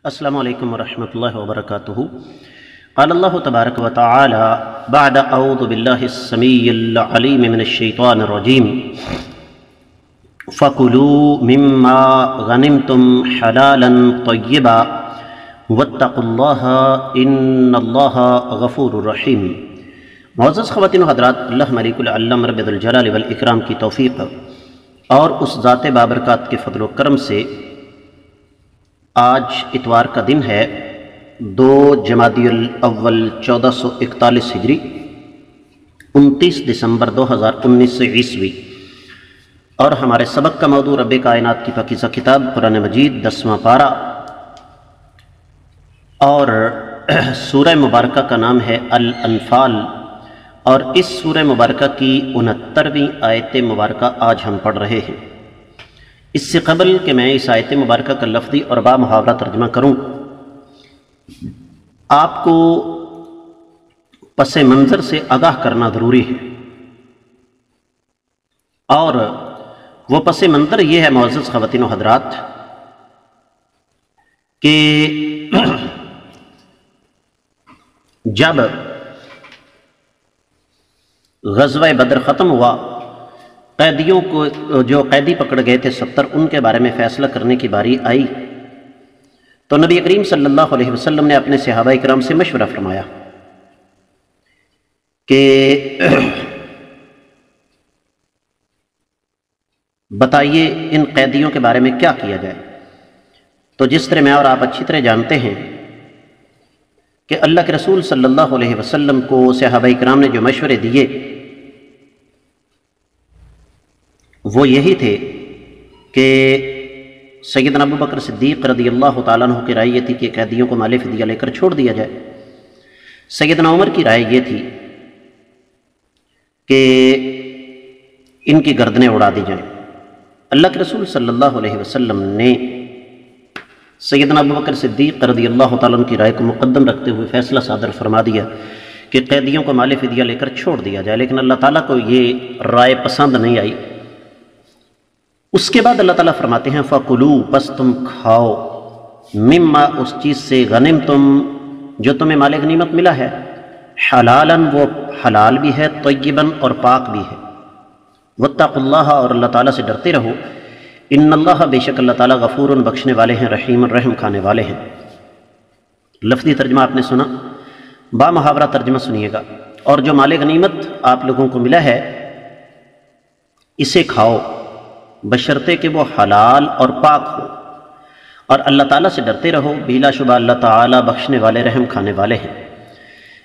السلام علیکم ورحمۃ اللہ وبرکاتہ۔ قال اللہ تبارک و تعالی بعد اعوذ باللہ السمیع العلیم من الشیطان الرجیم فَكُلُوا مِمَّا غَنِمْتُمْ حَلَالًا طَيِّبًا وَاتَّقُوا اللَّهَ إِنَّ اللَّهَ غَفُورٌ رَحِيمٌ۔ معزز خواتین و حضرات، اللہ ملیک العلم رب الجلال والاکرام کی توفیق اور اس ذات بابرکات کے فضل و کرم سے آج اتوار کا دن ہے 2 جمادی الاول 1441 ہجری 29 دسمبر 2019 عیسوی، اور ہمارے سبق کا موضوع رب کائنات کی پاکیزہ کتاب قرآن مجید 10واں پارہ، اور سورہ مبارکہ کا نام ہے الانفال، اور اس سورہ مبارکہ کی 69ویں آیت مبارکہ آج ہم پڑھ رہے ہیں۔ اس سے قبل کہ میں اس آیت مبارکہ کا لفظی اور با محاورہ ترجمہ کروں، آپ کو پس منظر سے آگاہ کرنا ضروری ہے، اور وہ پس منظر یہ ہے معزز خواتین و حضرات کہ جب غزوہ بدر ختم ہوا، قیدیوں کو جو قیدی پکڑ گئے تھے 70، ان کے بارے میں فیصلہ کرنے کی باری آئی تو نبی کریم صلی اللہ علیہ وسلم نے اپنے صحابہ کرام سے مشورہ فرمایا کہ بتائیے ان قیدیوں کے بارے میں کیا کیا جائے۔ تو جس طرح میں اور آپ اچھی طرح جانتے ہیں کہ اللہ کے رسول صلی اللہ علیہ وسلم کو صحابہ کرام نے جو مشورے دیے وہ یہی تھے کہ سیدنا ابو بکر صدیق رضی اللہ تعالیٰ عنہ کی رائے یہ تھی کہ قیدیوں کو مال فدیہ لے کر چھوڑ دیا جائے۔ سیدنا عمر کی رائے یہ تھی کہ ان کی گردنیں اڑا دی جائیں۔ اللہ کے رسول صلی اللہ علیہ وسلم نے سیدنا ابو بکر صدیق رضی اللہ تعالیٰ عنہ کی رائے کو مقدم رکھتے ہوئے فیصلہ صادر فرما دیا کہ قیدیوں کو مال فدیہ لے کر چھوڑ دیا جائے، لیکن اللہ تعالیٰ کو یہ رائے پسند نہیں آئی۔ اس کے بعد اللہ تعالیٰ فرماتے ہیں فَقُلُوا، پس تم کھاؤ، مما، اس چیز سے، غنمتم، جو تمہیں مال غنیمت ملا ہے، حلالً، وہ حلال بھی ہے، طیباً، اور پاک بھی ہے، واتقوا اللہ، اور اللہ تعالیٰ سے ڈرتے رہو، ان اللہ، بے شک اللہ تعالیٰ، غفور، بخشنے والے ہیں، رحیم، رحم کھانے والے ہیں۔ لفظی ترجمہ آپ نے سنا، با محاورہ ترجمہ سنیے گا۔ اور جو مال غنیمت آپ لوگوں کو ملا ہے اسے کھاؤ، بشرطے کہ وہ حلال اور پاک ہو، اور اللہ تعالیٰ سے ڈرتے رہو، بلا شبہ اللہ تعالیٰ بخشنے والے، رحم کھانے والے ہیں۔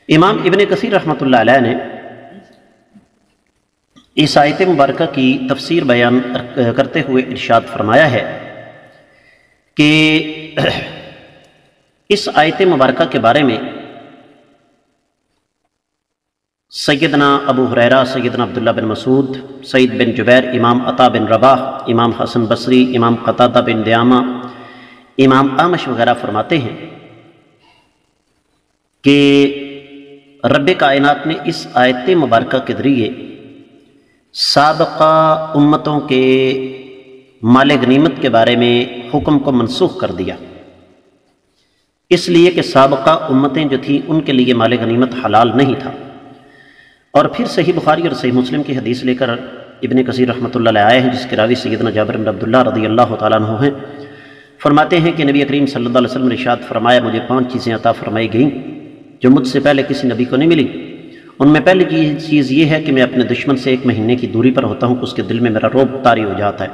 امام ابن کثیر رحمۃ اللہ علیہ نے اس آیت مبارکہ کی تفسیر بیان کرتے ہوئے ارشاد فرمایا ہے کہ اس آیت مبارکہ کے بارے میں سیدنا ابو ہریرہ، سیدنا عبداللہ بن مسعود، سعید بن جبیر، امام عطا بن رباح، امام حسن بصری، امام قتادہ بن دعامہ، امام اعمش وغیرہ فرماتے ہیں کہ رب کائنات نے اس آیت مبارکہ کے ذریعے سابقہ امتوں کے مال غنیمت کے بارے میں حکم کو منسوخ کر دیا، اس لیے کہ سابقہ امتیں جو تھیں ان کے لیے مال غنیمت حلال نہیں تھا۔ اور پھر صحیح بخاری اور صحیح مسلم کی حدیث لے کر ابن کثیر رحمۃ اللہ علیہ آئے ہیں، جس کے راوی سیدنا جابر بن عبداللہ رضی اللہ تعالیٰ عنہ ہیں۔ فرماتے ہیں کہ نبی کریم صلی اللہ علیہ وسلم نے ارشاد فرمایا، مجھے 5 چیزیں عطا فرمائی گئیں جو مجھ سے پہلے کسی نبی کو نہیں ملی۔ ان میں پہلی چیز یہ ہے کہ میں اپنے دشمن سے 1 مہینے کی دوری پر ہوتا ہوں، اس کے دل میں میرا رعب طاری ہو جاتا ہے۔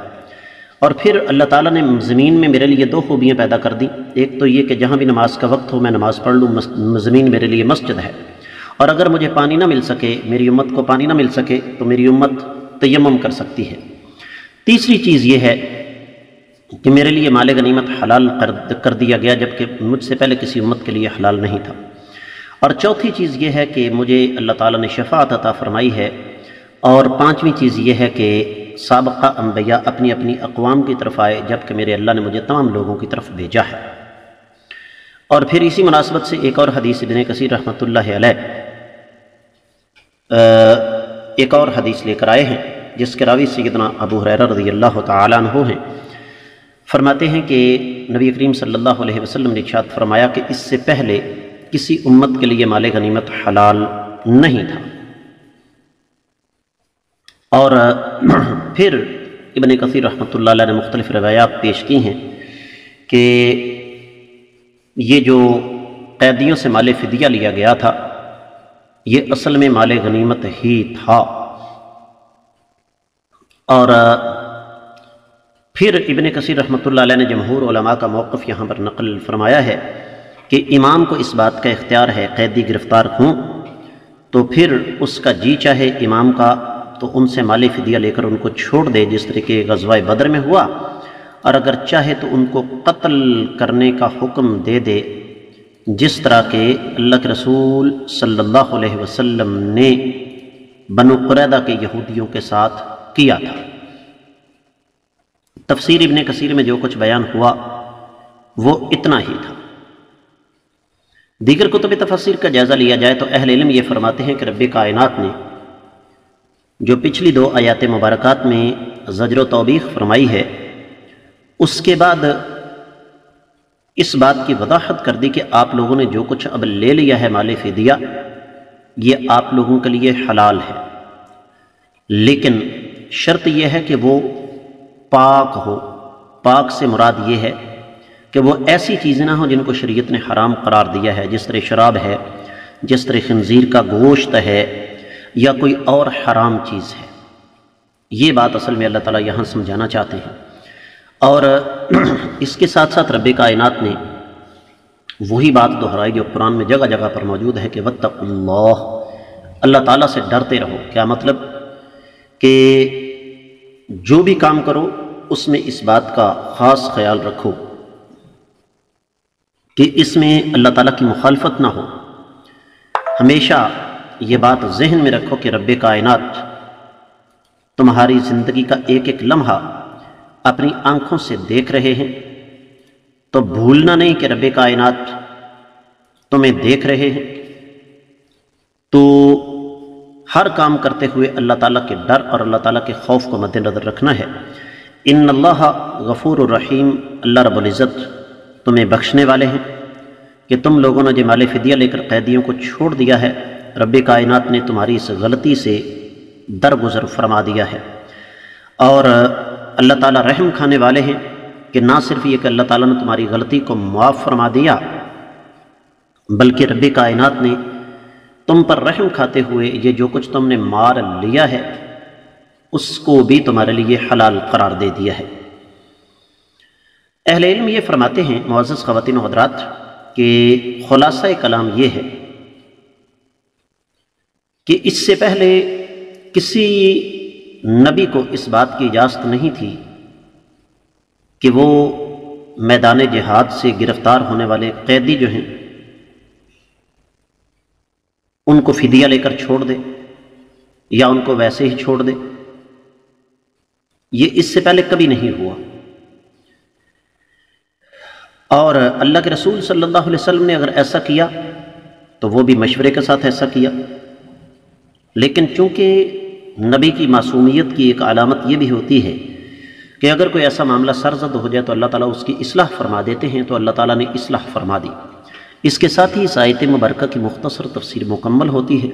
اور پھر اللہ تعالیٰ نے زمین میں میرے لیے 2 خوبیاں پیدا کر دیں، ایک تو یہ کہ جہاں بھی نماز کا وقت ہو میں نماز پڑھ لوں، زمین میرے لیے مسجد ہے، اور اگر مجھے پانی نہ مل سکے، میری امت کو پانی نہ مل سکے، تو میری امت تیمم کر سکتی ہے۔ تیسری چیز یہ ہے کہ میرے لیے مال غنیمت حلال کر دیا گیا، جبکہ مجھ سے پہلے کسی امت کے لیے حلال نہیں تھا۔ اور چوتھی چیز یہ ہے کہ مجھے اللہ تعالیٰ نے شفاعت عطا فرمائی ہے، اور 5ویں چیز یہ ہے کہ سابقہ انبیاء اپنی اپنی اقوام کی طرف آئے، جبکہ میرے اللہ نے مجھے تمام لوگوں کی طرف بھیجا ہے۔ اور پھر اسی مناسبت سے ایک اور حدیث ابن کثیر رحمۃ اللہ علیہ ایک اور حدیث لے کر آئے ہیں، جس کے راوی سیدنا ابو ہریرہ رضی اللہ تعالیٰ عنہ ہیں۔ فرماتے ہیں کہ نبی کریم صلی اللہ علیہ وسلم نے ارشاد فرمایا کہ اس سے پہلے کسی امت کے لیے مال غنیمت حلال نہیں تھا۔ اور پھر ابن کثیر رحمۃ اللہ علیہ نے مختلف روایات پیش کی ہیں کہ یہ جو قیدیوں سے مال فدیہ لیا گیا تھا یہ اصل میں مال غنیمت ہی تھا۔ اور پھر ابن کثیر رحمۃ اللہ علیہ نے جمہور علماء کا موقف یہاں پر نقل فرمایا ہے کہ امام کو اس بات کا اختیار ہے، قیدی گرفتار ہوں تو پھر اس کا جی چاہے امام کا تو ان سے مال فدیہ لے کر ان کو چھوڑ دے، جس طریقے غزوہ بدر میں ہوا، اور اگر چاہے تو ان کو قتل کرنے کا حکم دے دے، جس طرح کہ اللہ کے رسول صلی اللہ علیہ وسلم نے بنو قریظہ کے یہودیوں کے ساتھ کیا تھا۔ تفسیر ابن کثیر میں جو کچھ بیان ہوا وہ اتنا ہی تھا۔ دیگر کتب تفسیر کا جائزہ لیا جائے تو اہل علم یہ فرماتے ہیں کہ رب کائنات نے جو پچھلی 2 آیات مبارکات میں زجر و توبیخ فرمائی ہے، اس کے بعد اس بات کی وضاحت کر دی کہ آپ لوگوں نے جو کچھ اب لے لیا ہے مال فدیہ، یہ آپ لوگوں کے لیے حلال ہے، لیکن شرط یہ ہے کہ وہ پاک ہو۔ پاک سے مراد یہ ہے کہ وہ ایسی چیزیں نہ ہوں جن کو شریعت نے حرام قرار دیا ہے، جس طرح شراب ہے، جس طرح خنزیر کا گوشت ہے، یا کوئی اور حرام چیز ہے۔ یہ بات اصل میں اللہ تعالیٰ یہاں سمجھانا چاہتے ہیں۔ اور اس کے ساتھ ساتھ رب کائنات نے وہی بات دہرائی جو قرآن میں جگہ جگہ پر موجود ہے کہ واتقوا اللہ، اللہ تعالیٰ سے ڈرتے رہو۔ کیا مطلب؟ کہ جو بھی کام کرو اس میں اس بات کا خاص خیال رکھو کہ اس میں اللہ تعالیٰ کی مخالفت نہ ہو۔ ہمیشہ یہ بات ذہن میں رکھو کہ رب کائنات تمہاری زندگی کا ایک ایک لمحہ اپنی آنکھوں سے دیکھ رہے ہیں، تو بھولنا نہیں کہ رب کائنات تمہیں دیکھ رہے ہیں۔ تو ہر کام کرتے ہوئے اللہ تعالیٰ کے ڈر اور اللہ تعالیٰ کے خوف کو مد نظر رکھنا ہے۔ ان اللہ غفور الرحیم، اللہ رب العزت تمہیں بخشنے والے ہیں کہ تم لوگوں نے جو مال فدیہ لے کر قیدیوں کو چھوڑ دیا ہے، رب کائنات نے تمہاری اس غلطی سے درگزر فرما دیا ہے۔ اور اللہ تعالیٰ رحم کھانے والے ہیں کہ نہ صرف یہ کہ اللہ تعالیٰ نے تمہاری غلطی کو معاف فرما دیا، بلکہ رب کائنات نے تم پر رحم کھاتے ہوئے یہ جو کچھ تم نے مار لیا ہے اس کو بھی تمہارے لیے حلال قرار دے دیا ہے۔ اہل علم یہ فرماتے ہیں، معزز خواتین و حضرات، کہ خلاصہ کلام یہ ہے کہ اس سے پہلے کسی نبی کو اس بات کی اجازت نہیں تھی کہ وہ میدان جہاد سے گرفتار ہونے والے قیدی جو ہیں ان کو فدیہ لے کر چھوڑ دے یا ان کو ویسے ہی چھوڑ دے۔ یہ اس سے پہلے کبھی نہیں ہوا، اور اللہ کے رسول صلی اللہ علیہ وسلم نے اگر ایسا کیا تو وہ بھی مشورے کے ساتھ ایسا کیا، لیکن چونکہ نبی کی معصومیت کی ایک علامت یہ بھی ہوتی ہے کہ اگر کوئی ایسا معاملہ سرزد ہو جائے تو اللہ تعالیٰ اس کی اصلاح فرما دیتے ہیں، تو اللہ تعالیٰ نے اصلاح فرما دی۔ اس کے ساتھ ہی اس آیت مبارکہ کی مختصر تفسیر مکمل ہوتی ہے۔